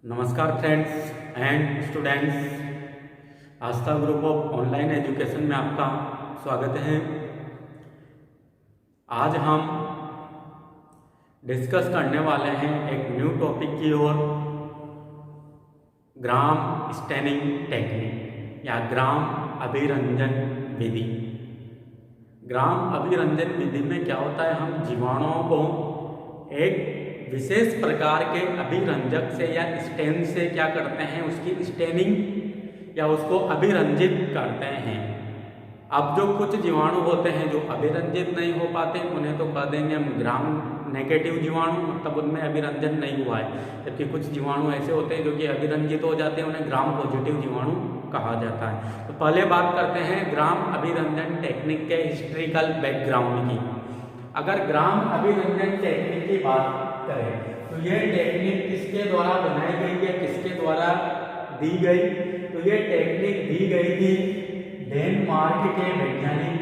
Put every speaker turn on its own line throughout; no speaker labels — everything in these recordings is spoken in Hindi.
नमस्कार friends and students, Aastha group of online education में आपका स्वागत है। आज हम डिस्कस करने वाले हैं एक न्यू टॉपिक की ओर, ग्राम स्टेनिंग टेक्निक या ग्राम अभिरंजन विधि। ग्राम अभिरंजन विधि में क्या होता है, हम जीवाणुओं को एक विशेष प्रकार के अभिरंजक से या स्टेन से क्या करते हैं, उसकी स्टेनिंग या उसको अभिरंजित करते हैं। अब जो कुछ जीवाणु होते हैं जो अभिरंजित नहीं हो पाते, उन्हें तो कह देंगे हम ग्राम नेगेटिव जीवाणु, मतलब उनमें अभिरंजन नहीं हुआ है। जबकि कुछ जीवाणु ऐसे होते हैं जो कि अभिरंजित हो जाते हैं, उन्हें ग्राम पॉजिटिव जीवाणु कहा जाता है। तो पहले बात करते हैं ग्राम अभिरंजन टेक्निक के हिस्ट्रिकल बैकग्राउंड की। अगर ग्राम अभिरंजन टेक्निक की बात करें तो यह टेक्निक किसके द्वारा बनाई गई है, किसके द्वारा दी गई? तो यह टेक्निक दी गई थी डेनमार्क के वैज्ञानिक,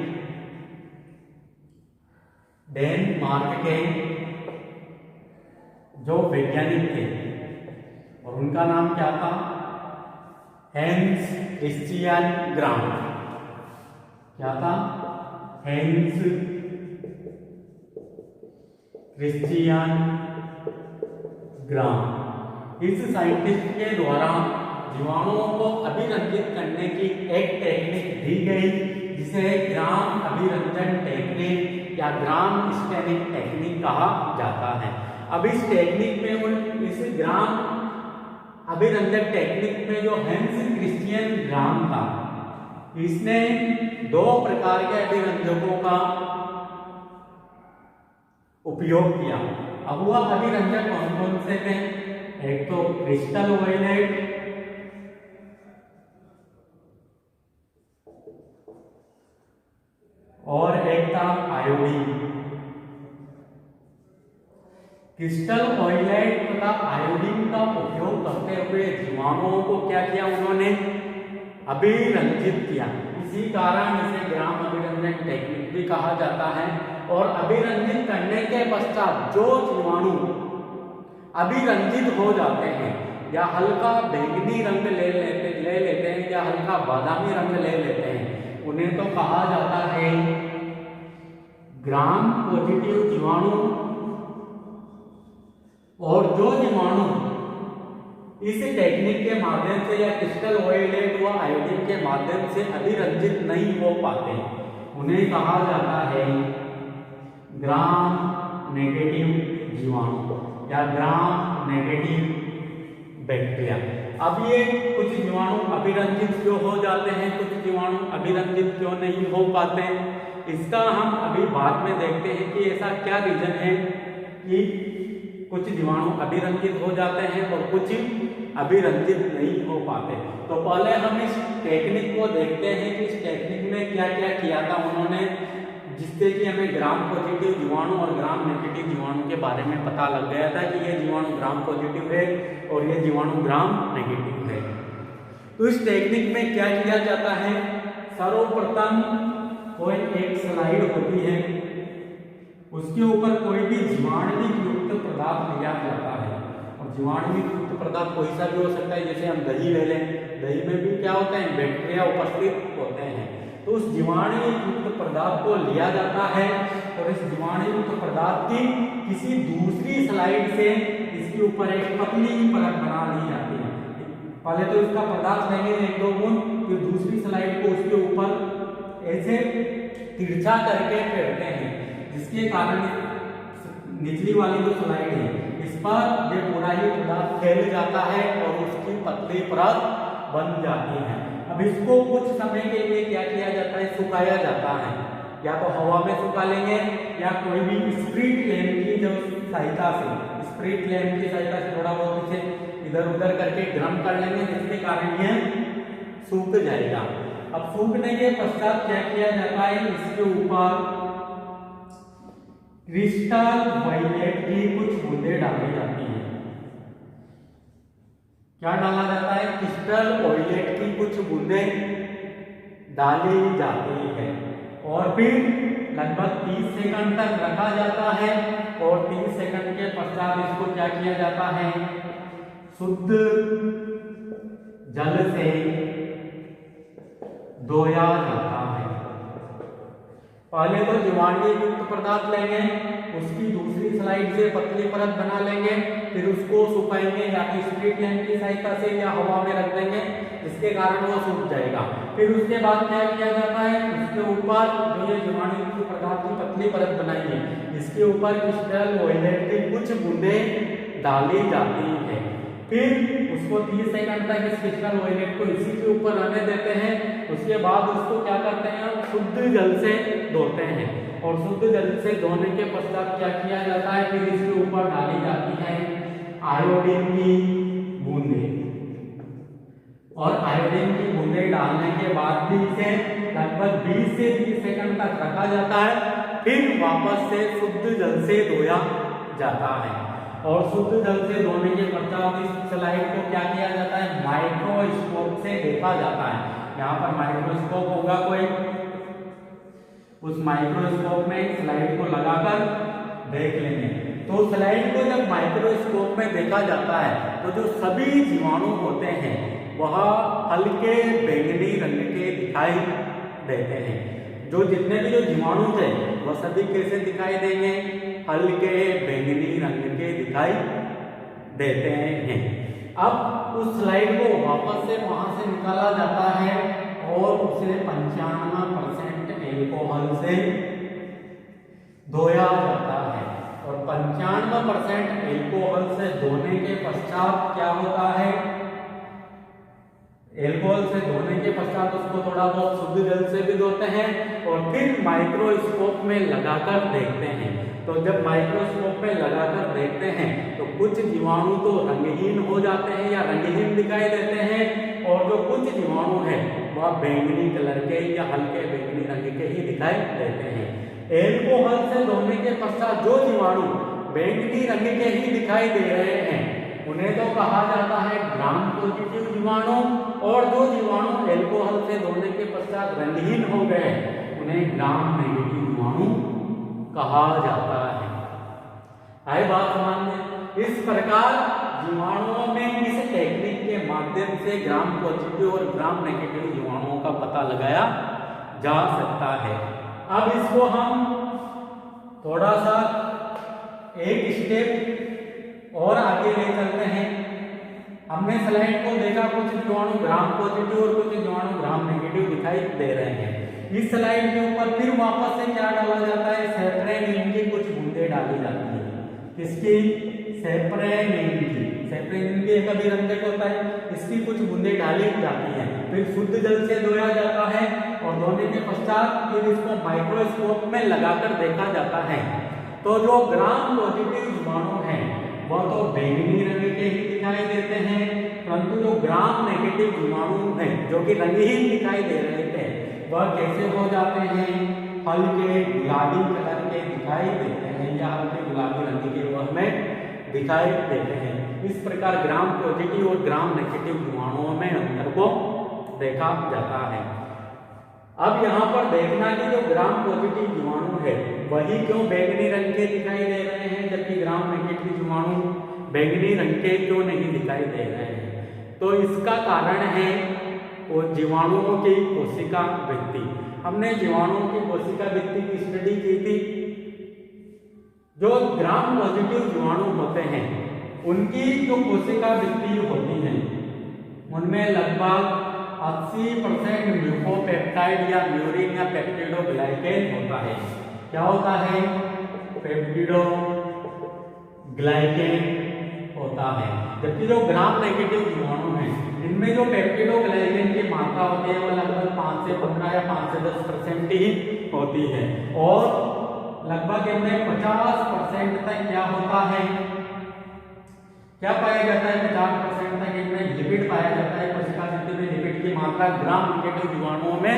डेनमार्क के जो वैज्ञानिक थे, और उनका नाम क्या था? हैंस क्रिश्चियन ग्राम। क्या था? हैंस क्रिश्चियन ग्राम। इस साइंटिस्ट के द्वारा जीवाणुओं को अभिरंजित करने की एक टेक्निक दी गई जिसे ग्राम अभिरंजन टेक्निक या ग्राम स्टेनिंग टेक्निक कहा जाता है। अब इस टेक्निक में इस ग्राम अभिरंजन टेक्निक में जो हैंस क्रिश्चियन ग्राम था, इसने दो प्रकार के अभिरंजकों का उपयोग किया। अब वह अभिरंजक कौन कौन से थे? एक तो क्रिस्टल वायलेट, और एक था आयोडीन। क्रिस्टल वायलेट तथा आयोडीन का उपयोग करते हुए जीवाणुओं को क्या किया उन्होंने? अभिरंजित किया। इसी कारण इसे ग्राम अभिरंजन टेक्निक भी कहा जाता है। और अभिरंजित करने के पश्चात जो जीवाणु अभिरंजित हो जाते हैं या हल्का बैंगनी रंग ले लेते हैं या हल्का बादामी रंग ले लेते हैं, उन्हें तो कहा जाता है ग्राम पॉजिटिव जीवाणु। और जो जीवाणु इस टेक्निक के माध्यम से या क्रिस्टल वायलेट व आयोडीन के माध्यम से अभिरंजित नहीं हो पाते, उन्हें कहा जाता है ग्राम नेगेटिव जीवाणु या ग्राम नेगेटिव बैक्टीरिया। अब ये कुछ जीवाणु अभिरंजित क्यों हो जाते हैं, कुछ जीवाणु अभिरंजित क्यों नहीं हो पाते, इसका हम अभी बाद में देखते हैं कि ऐसा क्या रीजन है कि कुछ जीवाणु अभिरंजित हो जाते हैं और कुछ अभिरंजित नहीं हो पाते। तो पहले हम इस टेक्निक को देखते हैं कि इस टेक्निक में क्या क्या किया था उन्होंने, जिससे कि हमें ग्राम पॉजिटिव जीवाणु और ग्राम नेगेटिव जीवाणु के बारे में पता लग गया था कि ये जीवाणु ग्राम पॉजिटिव है और ये जीवाणु ग्राम नेगेटिव है। तो इस टेक्निक में क्या किया जाता है? सर्वप्रथम कोई एक स्लाइड होती है, उसके ऊपर कोई भी जीवाणुविक युक्त पदार्थ लिया जाता है। और जीवाणुविक युक्त पदार्थ कोई सा भी हो सकता है, जैसे हम दही ले लें, दही में भी क्या होते हैं? बैक्टीरिया उपस्थित होते हैं। तो उस जीवाणुयुक्त पदार्थ को लिया जाता है और इस जीवाणुयुक्त पदार्थ की किसी दूसरी स्लाइड से इसके ऊपर एक पतली परत बना ली जाती है। पहले तो इसका पदार्थ लेंगे एक दो बूंद, फिर दूसरी स्लाइड को उसके ऊपर ऐसे तिरछा करके फेरते हैं, जिसके कारण निचली वाली जो स्लाइड है इस पर ये पूरा ही पदार्थ फैल जाता है और उसकी पतली परत बन जाती है। अब इसको कुछ समय के लिए क्या किया जाता है? सुखाया जाता है। या तो हवा में सुखा लेंगे या कोई भी स्प्रिट लैंप की जो सहायता से, स्प्रिट लैंप की सहायता से थोड़ा बहुत इसे इधर उधर करके गर्म कर लेंगे, जिसके कारण ये सूख जाएगा। अब सूखने के पश्चात क्या किया जाता है? इसके ऊपर क्रिस्टल वायलेट की कुछ बूंदें डाली जाती है। क्या डाला जाता है? क्रिस्टल वायलेट की कुछ बूंदें डाली जाती है और फिर लगभग 30 सेकंड तक रखा जाता है और 30 सेकंड के पश्चात इसको क्या किया जाता है? शुद्ध जल से धोया जाता है। पहले तो जीवाणु युक्त पदार्थ लेंगे, उसकी दूसरी स्लाइड से पतली परत बना लेंगे, फिर उसको सुखाएंगे या तो स्ट्रीट लैंप की सहायता से या हवा में रख देंगे, जिसके कारण वो सूख जाएगा। फिर उसके बाद क्या किया जाता है, उसके ऊपर जो ये जीवाणु युक्त पदार्थ की पतली परत बनाई है, इसके ऊपर क्रिस्टल ऑयलेट की कुछ बूंदें डाली जाती है। फिर उसको 30 सेकंड तक इस क्रिस्टल ऑयलेट को इसी के ऊपर रहने देते हैं। उसके बाद उसको क्या करते हैं, शुद्ध जल से धोते हैं, और शुद्ध जल से धोने के पश्चात क्या किया जाता है, फिर इसके ऊपर डाली जाती है आयोडीन की बूंदें, और आयोडीन की बूंदें डालने के बाद भी इसे लगभग 20 से 30 सेकंड तक रखा जाता है। फिर वापस से शुद्ध जल से धोया जाता है, और शुद्ध जल से धोने के पश्चात इस स्लाइड को क्या किया जाता है, माइक्रोस्कोप से देखा जाता है। यहाँ पर माइक्रोस्कोप होगा कोई, उस माइक्रोस्कोप में स्लाइड को लगाकर देख लेंगे। तो स्लाइड को जब माइक्रोस्कोप में देखा जाता है तो जो सभी जीवाणु होते हैं वह हल्के बैंगनी रंग के दिखाई देते हैं। जो जितने भी जो जीवाणु थे वह सभी कैसे दिखाई देंगे, हल्के बैंगनी रंग के दिखाई देते हैं। अब उस स्लाइड को वापस से वहां से निकाला जाता है और उसे 95% एल्कोहल से धोया जाता है, और 95% एल्कोहल से धोने के पश्चात क्या होता है, एल्कोहल से धोने के पश्चात उसको थोड़ा बहुत शुद्ध जल से भी धोते हैं, और फिर माइक्रोस्कोप में लगाकर देखते हैं। तो जब माइक्रोस्कोप में लगाकर देखते हैं तो कुछ जीवाणु तो रंगहीन हो जाते हैं या रंगहीन दिखाई देते हैं, और जो कुछ जीवाणु है वह बैंगनी कलर के या हल्के बैंगनी रंग के ही दिखाई देते हैं। एल्कोहल से धोने के पश्चात जो जीवाणु बैंगनी रंग के ही दिखाई दे रहे हैं उन्हें तो कहा जाता है ग्राम पॉजिटिव जीवाणु, और जो जीवाणु एल्कोहल से धोने के पश्चात रंगहीन हो गए उन्हें ग्राम नेगेटिव जीवाणु कहा जाता है। आई बात समझ में? इस प्रकार जीवाणुओं में इस टेक्निक के माध्यम से ग्राम पॉजिटिव और ग्राम नेगेटिव जीवाणुओं का पता लगाया जा सकता है। अब इसको हम थोड़ा सा एक स्टेप और आगे ले चलते हैं। हमने स्लाइड को देखा, कुछ जीवाणु ग्राम पॉजिटिव और कुछ जीवाणु ग्राम नेगेटिव दिखाई दे रहे हैं। इस स्लाइड के ऊपर फिर वापस से क्या डाला जाता है, सेफ्रेनिन की कुछ बूंदें डाली जाती है। किसकी? सेफ्रेनिन की। सेफ्रेनिन भी एक अभिरंजक होता है, इसकी कुछ बूंदें डाली जाती हैं। फिर शुद्ध जल से धोया जाता है, और धोने के पश्चात फिर इसको माइक्रोस्कोप में लगाकर देखा जाता है। तो जो ग्राम पॉजिटिव जीवाणु हैं वह तो बैंगनी रंग के ही दिखाई देते हैं, परंतु जो ग्राम नेगेटिव जीवाणु हैं जो कि रंगहीन दिखाई दे रहे थे वह कैसे हो जाते हैं, हल्के गुलाबी कलर के दिखाई देते हैं, या हल्के गुलाबी रंग के वह हमें दिखाई देते हैं। इस प्रकार ग्राम पॉजिटिव और ग्राम नेगेटिव जीवाणुओं में अंतर को देखा जाता है। अब यहाँ पर देखना कि जो ग्राम पॉजिटिव जीवाणु है वही क्यों बैंगनी रंग के दिखाई दे रहे हैं, जबकि ग्राम नेगेटिव जीवाणु बैंगनी रंग के क्यों नहीं दिखाई दे रहे हैं। तो इसका कारण है वो जीवाणुओं की कोशिका वृद्धि। हमने जीवाणुओं की कोशिका वृद्धि की स्टडी की थी। जो ग्राम पॉजिटिव जीवाणु होते हैं उनकी जो कोशिका वृद्धि होती है उनमें लगभग 80% म्यूकोपेप्टाइड या म्यूरिन या पेप्टिडोग्लाइकेन होता है। क्या होता है? पेप्टिडोग्लाइकेन होता है। जबकि जो ग्राम नेगेटिव जीवाणु हैं इनमें जो पेप्टिडोग्लाइकेन की मात्रा होती है वो लगभग 5 से 15 या 5 से 10% ही होती है, और लगभग इनमें 50% तक क्या होता है, क्या पाया जाता है, 50% तक इनमें लिपिड पाया जाता है। कोशिका वृद्धि में लिपिड की मात्रा ग्राम नेगेटिव जीवाणुओं में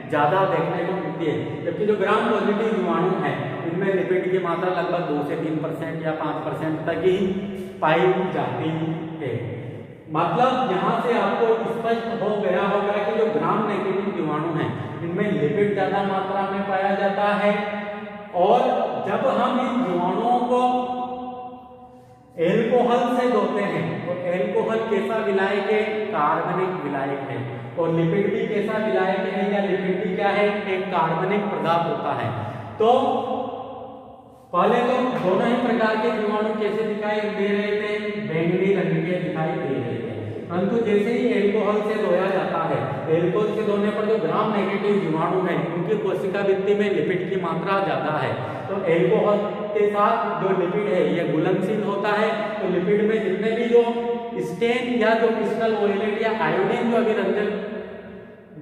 ज्यादा देखने को मिलती है, जबकि जो ग्राम पॉजिटिव जीवाणु हैं इनमें लिपिड की मात्रा लगभग 2 से 3% या 5% तक ही पाई जाती है। मतलब यहाँ से आपको स्पष्ट हो गया होगा कि जो ग्राम नेगेटिव जीवाणु हैं इनमें लिपिड ज्यादा मात्रा में पाया जाता है, और जब हम इन जीवाणुओं को एल्कोहल से धोते हैं तो विलायक है? कार्बनिक विलायक है। और लिपिड भी कैसा विलायक है या लिपिड भी क्या है? एक कार्बनिक पदार्थ होता है। तो पहले तो दोनों ही प्रकार के जीवाणु कैसे दिखाई दे रहे थे? बैंगनी रंग के दिखाई दे रहे थे। परंतु जैसे ही एल्कोहल से धोया जाता है, एल्कोहल से धोने पर जो ग्राम नेगेटिव जीवाणु है उनकी कोशिका भित्ति में लिपिड की मात्रा ज्यादा है। तो एल्कोहल के साथ जो लिपिड है ये घुलनशील होता है। तो लिपिड में जितने भी जो स्टेन या जो क्रिस्टल ऑयलेट या आयोडीन जो अभिरंजक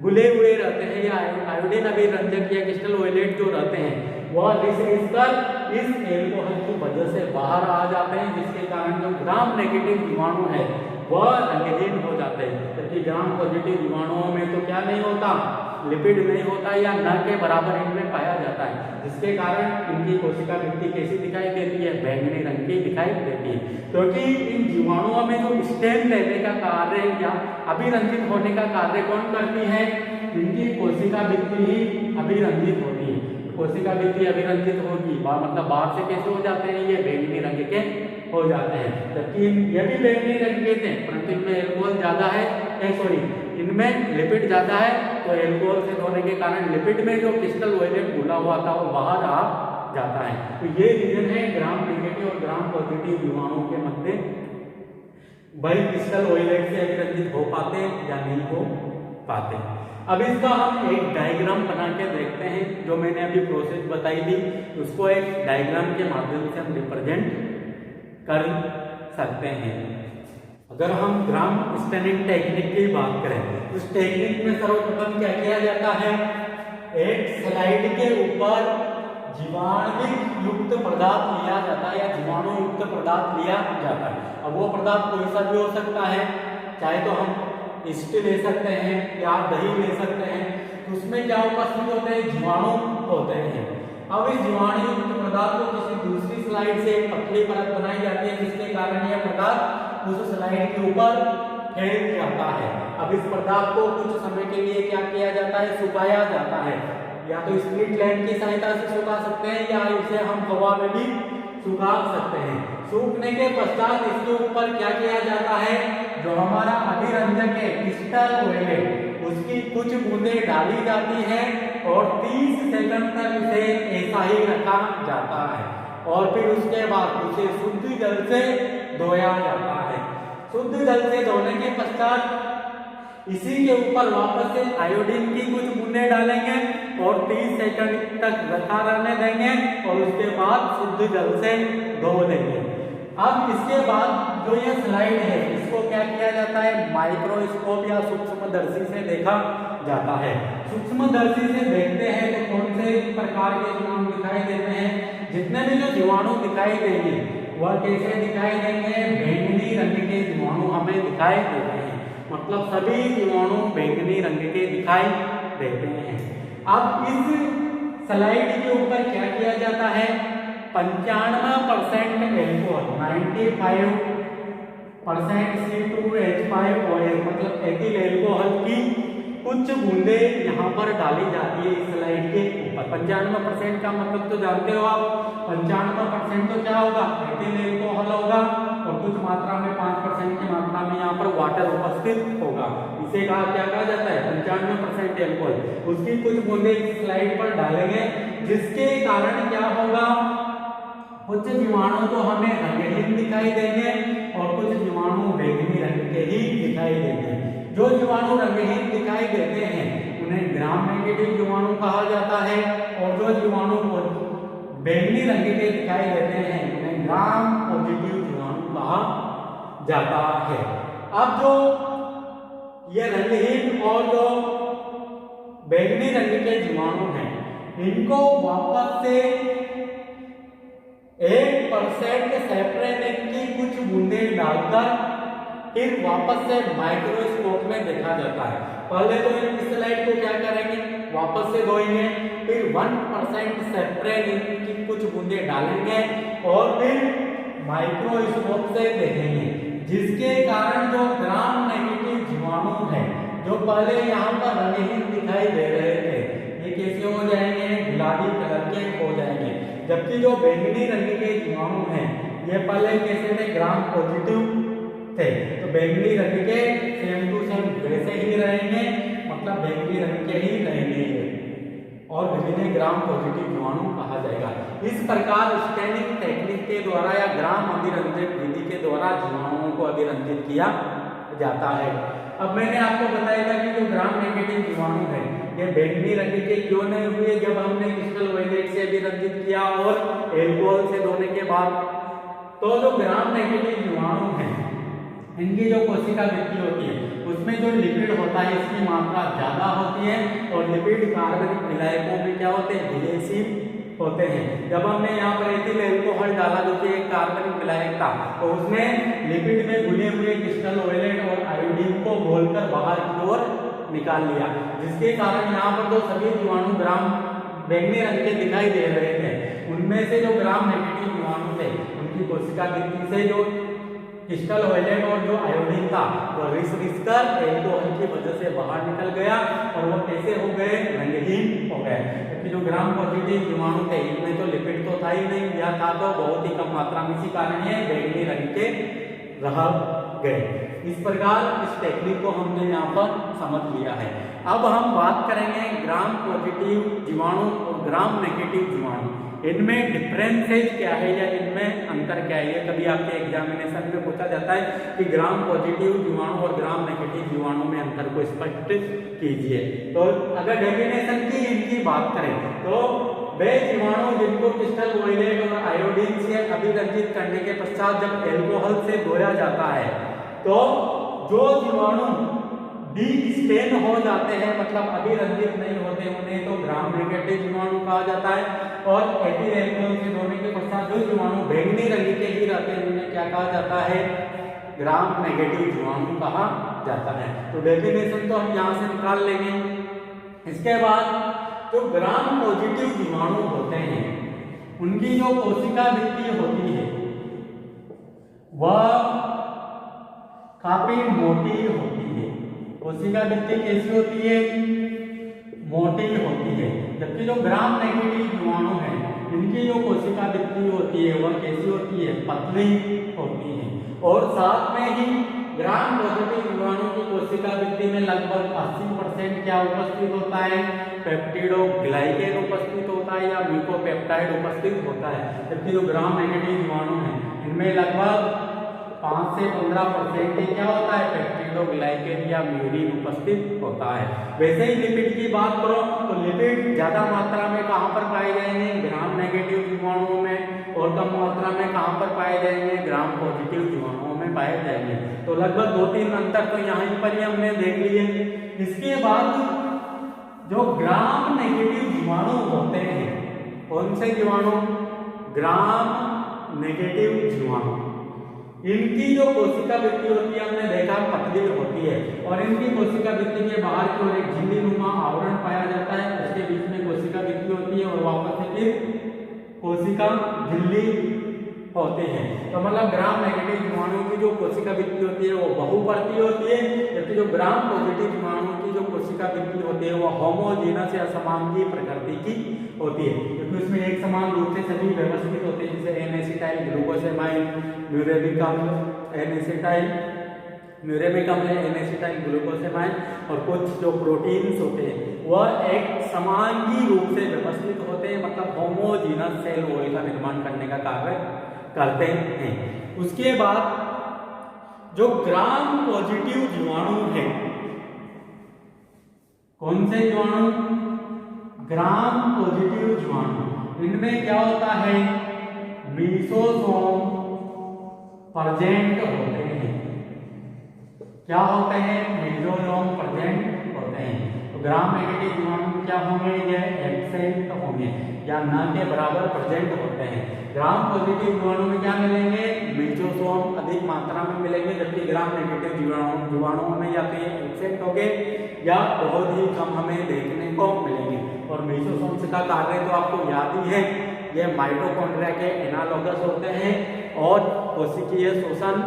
घुले हुए रहते हैं या आयोडीन अभिरंजक या क्रिस्टल ऑयलेट जो रहते हैं वह रिस इस एल्कोहल की वजह से बाहर आ जाते हैं, जिसके कारण जो ग्राम नेगेटिव जीवाणु है वह रंगहीन हो जाते हैं। जबकि ग्राम पॉजिटिव जीवाणुओं में तो क्या नहीं होता? लिपिड नहीं होता या न के बराबर इनमें पाया जाता है, जिसके कारण इनकी कोशिका भित्ति कैसी दिखाई देती है? बैंगनी रंग की दिखाई देती है। क्योंकि इन जीवाणुओं में जो स्टेम रहने का कार्य या अभिरंजित होने का कार्य कौन करती है? इनकी कोशिका भित्ति ही अभिरंजित होती है। कोशिका भित्ति अभिरंजित होगी, मतलब बाहर से कैसे हो जाते हैं? ये बैंगनी रंग के हो जाते हैं। जबकि ये भी बैंगनी रंग के थे, परंतु इनमें एल्कोहल ज्यादा है, इनमें लिपिड ज्यादा है। तो एल्कोहल से धोने के कारण लिपिड में जो क्रिस्टल ऑयलेट घुला हुआ था वो बाहर आ जाता है। तो ये रीजन है ग्राम नेगेटिव और ग्राम पॉजिटिव जीवाणुओं के मध्य भाई क्रिस्टल ऑयलेट से अभिरंजित हो पाते या नहीं हो पाते। अब इसका हम एक डायग्राम बना के देखते हैं। जो मैंने अभी प्रोसेस बताई थी उसको एक डायग्राम के माध्यम से हम रिप्रेजेंट कर सकते हैं। अगर हम ग्राम स्टैनिंग टेक्निक की बात करें तो इस टेक्निक में सर्वप्रथम क्या किया जाता है? एक स्लाइड के ऊपर जीवाणु युक्त पदार्थ लिया जाता है या जीवाणु युक्त पदार्थ लिया जाता है। अब वो पदार्थ कोई सा भी हो सकता है, चाहे तो हम ईस्ट ले सकते हैं या दही ले सकते हैं। तो उसमें क्या उपस्थित होते हैं? जीवाणु होते हैं। अब इस जीवाणु युक्त पदार्थ को किसी दूसरी स्लाइड से पतली परत बनाई जाती है, जिसके कारण यह पदार्थ उस स्लाइड के ऊपर फैल जाता है। अब इस पदार्थ को कुछ समय के लिए क्या किया जाता है? सुखाया जाता है। या तो स्प्लिट लैंप की सहायता से सुखा सकते हैं या इसे हम हवा में भी सुखा सकते हैं। सूखने के पश्चात इसके ऊपर क्या किया जाता है? जो हमारा अभिरंजक है क्रिस्टल ऑयलेट, उसकी कुछ बूंदें डाली जाती हैं और 30 सेकंड तक उसे ऐसा ही रखा जाता है। और फिर उसके बाद उसे शुद्ध जल से धोया जाता है। शुद्ध जल से धोने के पश्चात इसी के ऊपर वापस से आयोडीन की कुछ बूंदें डालेंगे और 30 सेकंड तक रखा रहने देंगे और उसके बाद शुद्ध जल से धो देंगे। अब इसके बाद जो ये स्लाइड है इसको क्या किया जाता है? माइक्रोस्कोप या सूक्ष्मदर्शी से देखा जाता है। सूक्ष्मदर्शी से देखते हैं तो कौन से प्रकार के जीवाणु दिखाई देते हैं? जितने भी जो जीवाणु दिखाई देंगे वह कैसे दिखाई देंगे? बैंगनी रंग के जीवाणु हमें दिखाई देते हैं। मतलब सभी जीवाणु बैंगनी रंग के दिखाई देते हैं। अब इस स्लाइड के ऊपर क्या किया जाता है? 95% एल्कोहल, 95% C2H5OH मतलब एथिल एल्कोहल की कुछ बूंदे यहाँ पर डाली जाती है इस स्लाइड के ऊपर। 95% का मतलब तो जानते हो आप, 95% तो क्या होगा? एथिल एल्कोहल होगा और कुछ मात्रा में 5% की मात्रा में यहाँ पर वाटर उपस्थित होगा। इसे क्या कहा जाता है? 95% एल्कोहल। उसकी कुछ बूंदे इस स्लाइड पर डालेंगे, जिसके कारण क्या होगा? कुछ जीवाणु तो हमें रंगहीन दिखाई देंगे और कुछ जीवाणु बैंगनी रंग के ही दिखाई देंगे। जो जीवाणु रंगहीन दिखाई देते हैं उन्हें ग्राम नेगेटिव जीवाणु कहा जाता है और जो जीवाणु बैंगनी रंग के दिखाई देते हैं उन्हें ग्राम पॉजिटिव जीवाणु कहा जाता है। अब जो ये रंगहीन और जो बैंगनी रंग के जीवाणु हैं इनको वापस से 1% सेप्रेनिन की कुछ बूंदें डालकर फिर वापस से माइक्रोस्कोप में देखा जाता है। पहले तो इस स्लाइड को क्या करेंगे? वापस से धोएंगे, फिर 1% सेप्रेनिन की कुछ बूंदें डालेंगे और फिर माइक्रोस्कोप से देखेंगे, जिसके कारण जो ग्राम नेगेटिव जीवाणु है जो पहले यहाँ पर रंगहीन दिखाई दे रहे थे ये कैसे हो जाएंगे? गुलाबी कलर के हो जाएंगे। जबकि जो बैंगनी रंग के जीवाणु हैं ये पहले कैसे थे? ग्राम पॉजिटिव थे। तो बैंगनी रंग के सेम टू सेम वैसे ही रहेंगे, मतलब बैंगनी रंग के ही रहेंगे और जिन्हें ग्राम पॉजिटिव जीवाणु कहा जाएगा। इस प्रकार स्टैनिंग टेक्निक के द्वारा या ग्राम अभिरंजक विधि के द्वारा जीवाणुओं को अभिरंजित किया जाता है। अब मैंने आपको बताया था कि जो ग्राम नेगेटिव जीवाणु है ये बैंगनी रंग के क्यों नहीं हुए जब हमने क्रिस्टल वायलेट से अभिरंजित किया और एल्कोहल से धोने के बाद। तो जो ग्राम नेगेटिव जीवाणु है इनकी जो कोशिका वृद्धि होती है उसमें जो लिपिड होता है इसकी मात्रा ज्यादा होती है और लिपिड कार्बनिक विलायकों में क्या होते हैं, विलेयशील होते हैं। जब हमने यहाँ पर एथिल अल्कोहल डाला जो कि एक कार्बनिक विलायक था तो उसने लिपिड में घुले हुए क्रिस्टल वायलेट और आयोडीन को घोलकर बाहर की ओर निकाल लिया, जिसके कारण यहाँ पर जो सभी जीवाणु ग्राम बैंगनी रंग के दिखाई दे रहे थे उनमें से जो ग्राम नेगेटिव जीवाणु थे उनकी कोशिका वृद्धि से जो क्रिस्टल वायलेट और जो आयोडीन था वो रिस कर एल्कोहल की वजह से बाहर निकल गया और वो कैसे हो गए, रंगहीन हो गए। क्योंकि जो ग्राम पॉजिटिव जीवाणु थे इनमें तो लिपिड तो था ही नहीं या था तो बहुत ही कम मात्रा में, इसी कारण ये बैंगनी रंग के रह गए। इस प्रकार इस टेक्निक को हमने यहाँ पर समझ लिया है। अब हम बात करेंगे ग्राम पॉजिटिव जीवाणु और ग्राम नेगेटिव जीवाणु, इनमें डिफरेंसेज क्या है या इनमें अंतर क्या है। कभी आपके एग्जामिनेशन में पूछा जाता है कि ग्राम पॉजिटिव जीवाणु और ग्राम नेगेटिव जीवाणु में अंतर को स्पष्ट कीजिए। तो अगर डेफिनेशन की इनकी बात करें तो वे जीवाणु जिनको क्रिस्टल वायलेट और आयोडीन से अभिरंजित करने के पश्चात जब एल्कोहल से धोया जाता है तो जो जीवाणु डी-स्टेन हो जाते हैं मतलब अभिरंजित नहीं होते उन्हें तो ग्राम नेगेटिव जीवाणु कहा जाता है और एथिल अल्कोहल से धोने के पश्चात जो जीवाणु बैंगनी रंग के ही रहते हैं उन्हें क्या कहा जाता है, ग्राम नेगेटिव जीवाणु कहा जाता है। तो डेफिनेशन तो हम यहाँ से निकाल लेंगे। इसके बाद जो ग्राम पॉजिटिव जीवाणु होते हैं उनकी जो कोशिका वृद्धि होती है वह काफी मोटी होती है। कोशिका वृद्धि कैसी होती है, मोटी होती है। जबकि जो ग्राम नेगेटिव जीवाणु है इनकी जो कोशिका वृद्धि होती है वह कैसी होती है, पतली होती है। और साथ में ही ग्राम पॉजिटिव जीवाणु की कोशिका वृद्धि में लगभग 80% क्या उपस्थित होता है, पेप्टिडोग्लाइकेन उपस्थित होता है या म्यूकोपेप्टाइड उपस्थित होता है। जबकि जो ग्राम नेगेटिव जीवाणु है इनमें लगभग 5 से 15% ही क्या होता है, पेप्टिडोग्लाइकेन या म्यूरिन उपस्थित होता है। वैसे ही लिपिड की बात करो तो लिपिड ज्यादा मात्रा में कहाँ पर पाए जाएंगे, ग्राम नेगेटिव जीवाणुओं में, और कम मात्रा में कहाँ पर पाए जाएंगे, ग्राम पॉजिटिव जीवाणुओं में पाए जाएंगे। तो लगभग 2-3 अंतर तो यहाँ पर ही हमने देख लिए। इसके बाद जो ग्राम नेगेटिव जीवाणु होते हैं, कौन से जीवाणु, ग्राम नेगेटिव जीवाणु, इनकी जो कोशिका वृद्धि होती है हमने देखा पतली होती है और इनकी कोशिका वृद्धि के बाहर की ओर एक झिल्ली नुमा आवरण पाया जाता है, उसके बीच में कोशिका वृद्धि होती है और वापस से फिर कोशिका झिल्ली होती है। तो मतलब ग्राम नेगेटिव जीवाणु की जो कोशिका वृद्धि होती है वो बहुपर्ती होती है, जबकि जो ग्राम पॉजिटिव जीवाणु की जो कोशिका वृद्धि होती है वो होमोजीनस या समांगी प्रकृति की होती है, क्योंकि उसमें एक समान रूप से सभी व्यवस्थित होते हैं, जैसे एन-एसिटाइल ग्लूकोसेमाइन, म्यूरेमिक अम्ल, एन-एसिटाइल म्यूरेमिक अम्ल, एन-एसिटाइल ग्लूकोसेमाइन और कुछ जो प्रोटीन्स होते हैं वह एक समांगी रूप से व्यवस्थित होते हैं, मतलब होमोजीनस सेल वॉल का निर्माण करने का कार्य करते हैं। उसके बाद जो ग्राम पॉजिटिव जीवाणु है, कौन से जीवाणु, ग्राम पॉजिटिव जीवाणु, इनमें क्या होता है, मीसोसोम प्रेजेंट होते हैं। क्या होते हैं, मीसोसोम प्रेजेंट होते हैं। तो ग्राम नेगेटिव जीवाणु क्या होंगे, ये एब्सेंट होंगे या न के बराबर प्रेजेंट होते हैं। ग्राम पॉजिटिव जीवाणु में क्या मिलेंगे, मीसोसोम अधिक मात्रा में मिलेंगे, जबकि ग्राम नेगेटिव जीवाणुओं में या तो ये एब्सेंट होंगे या बहुत ही कम हमें देखने को मिलेंगे। और मीसोसोम का कार्य तो आपको याद ही है, ये माइटोकॉन्ड्रिया के एनालॉगस होते हैं और कोशिकीय शोषण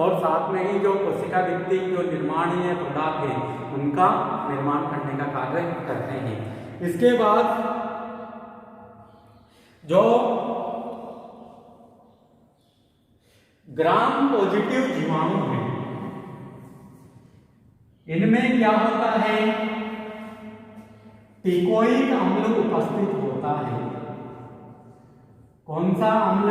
और साथ में ही जो कोशिका वृद्धि जो निर्माणीय पदार्थ है उनका निर्माण करने का कार्य करते हैं। इसके बाद जो ग्राम पॉजिटिव जीवाणु है इनमें क्या होता है, टिकोइक अम्ल उपस्थित होता है। कौन सा अम्ल?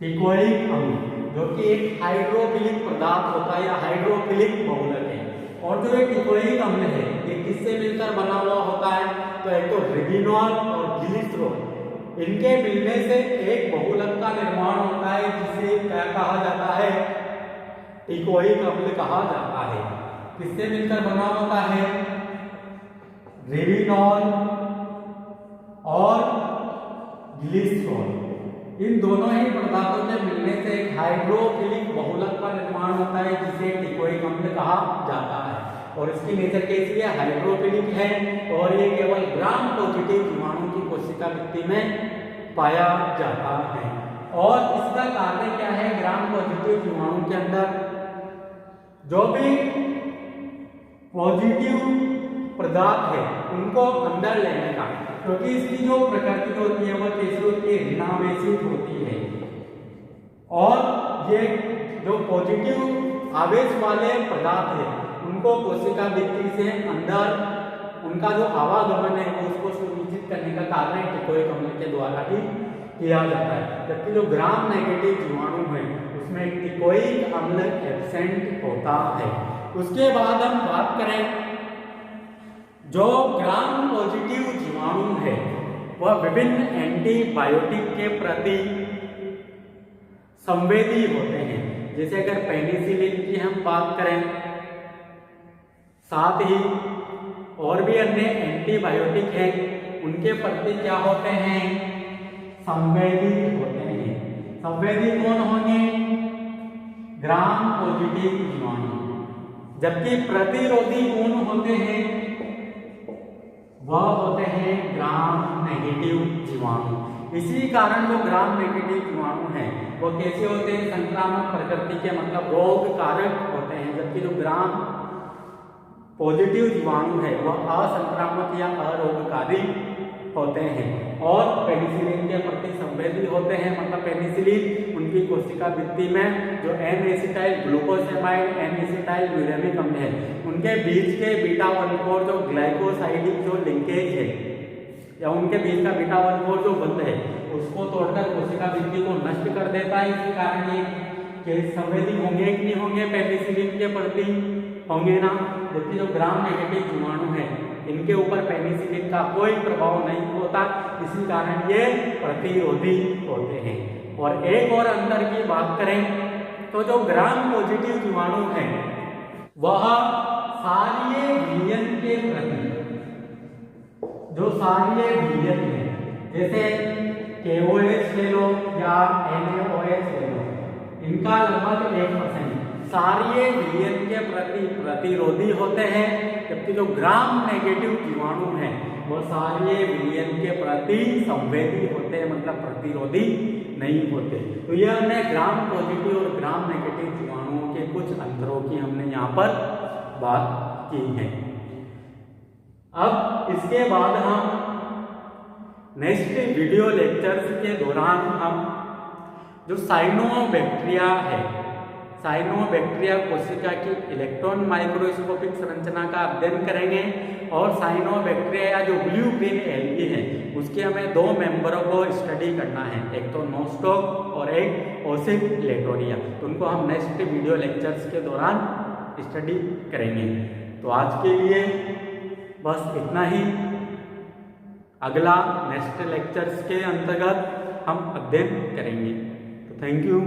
टिकोइक अम्ल, जो कि एक हाइड्रोफिलिक पदार्थ होता है या हाइड्रोफिलिक बहुलक है। और जो ये टिकोइक अम्ल है ये किससे मिलकर बना हुआ होता है? तो एक तो रिबिनॉल और ग्लिसरॉल, इनके मिलने से एक बहुलक का निर्माण होता है जिसे क्या कहा जाता है? टिकोइक अम्ल कहा जाता है। किससे मिलकर बना होता है? रिबिनॉल और ग्लिसरॉल, इन दोनों ही पदार्थों के मिलने से एक हाइड्रोफिलिक बहुलक का निर्माण होता है जिसे टिकोइक अम्ल कहा जाता है। और इसकी नेचर कैसी है? हाइड्रोफिलिक है और ये केवल ग्राम पॉजिटिव जीवाणु की कोशिका भित्ति में पाया जाता है। और इसका कार्य क्या है? ग्राम पॉजिटिव जीवाणु के अंदर जो भी पॉजिटिव पदार्थ है उनको अंदर लेने का, क्योंकि इसकी जो प्रकृति होती है वह कैसी होती है? ऋणावेशित होती है। और ये जो पॉजिटिव आवेश वाले पदार्थ है उनको कोशिका भित्ति से अंदर उनका जो आवागमन है उसको सुनिश्चित करने का कार्य टिकोइक अम्ल के द्वारा ही किया जाता है। जबकि जो ग्राम नेगेटिव जीवाणु है उसमें टिकोइक अम्ल एब्सेंट होता है। उसके बाद हम बात करें, जो ग्राम पॉजिटिव जीवाणु है वह विभिन्न एंटीबायोटिक के प्रति संवेदी होते हैं। जैसे अगर पेनिसिलिन की हम बात करें, साथ ही और भी अन्य एंटीबायोटिक हैं उनके प्रति क्या होते हैं? संवेदी होते हैं। संवेदी कौन होंगे? ग्राम पॉजिटिव जीवाणु। जबकि प्रतिरोधी कौन होते हैं? वह होते हैं ग्राम नेगेटिव जीवाणु। इसी कारण जो ग्राम नेगेटिव जीवाणु हैं वो कैसे होते हैं? संक्रामक प्रकृति के, मतलब रोग कारक होते हैं। जबकि जो ग्राम पॉजिटिव जीवाणु है वह असंक्रामक या अरोगकारी होते हैं और पेनिसिलिन के प्रति संवेदी होते हैं। मतलब पेनिसिलिन उनकी कोशिका भित्ति में जो N acetyl glucosamide N acetyl uremic अम्ल है उनके बीच के बीटा 1,4 जो ग्लाइकोसाइडिक जो लिंकेज है या उनके बीच का बीटा 1,4 जो बंध है उसको तोड़कर कोशिका भित्ति को नष्ट कर देता है। इसी कारण ये संवेदी होंगे कि नहीं होंगे? पेनिसिलिन के प्रति होंगे ना। जबकि जो ग्राम नेगेटिव जीवाणु है इनके ऊपर पेनिसिलिन का कोई प्रभाव नहीं होता, इसी कारण ये प्रतिरोधी होते हैं। और एक और अंतर की बात करें तो जो ग्राम पॉजिटिव जीवाणु है वह क्षारीय विलयन के प्रति, जो क्षारीय विलयन है जैसे KOH ले लो या NaOH ले लो, इनका लगभग 1% क्षारीय विलयन के प्रति प्रतिरोधी होते हैं। जबकि जो ग्राम नेगेटिव जीवाणु हैं वो क्षारीय विलयन के प्रति संवेदी होते हैं, मतलब प्रतिरोधी नहीं होते। तो यह हमने ग्राम पॉजिटिव और ग्राम नेगेटिव जीवाणुओं के कुछ अंतरों की हमने यहाँ पर बात की है। अब इसके बाद हम नेक्स्ट वीडियो लेक्चर्स के दौरान हम जो साइनोबैक्टीरिया है, साइनोबैक्टीरिया कोशिका की इलेक्ट्रॉन माइक्रोस्कोपिक संरचना का अध्ययन करेंगे और साइनोबैक्टीरिया या जो ब्लू ग्रीन एल्गी है उसके हमें 2 मेंबरों को स्टडी करना है, एक तो नोस्टॉक और एक ओसिलेटोरिया। तो उनको हम नेक्स्ट वीडियो लेक्चर्स के दौरान स्टडी करेंगे। तो आज के लिए बस इतना ही। अगला नेक्स्ट लेक्चर्स के अंतर्गत हम अध्ययन करेंगे। तो थैंक यू।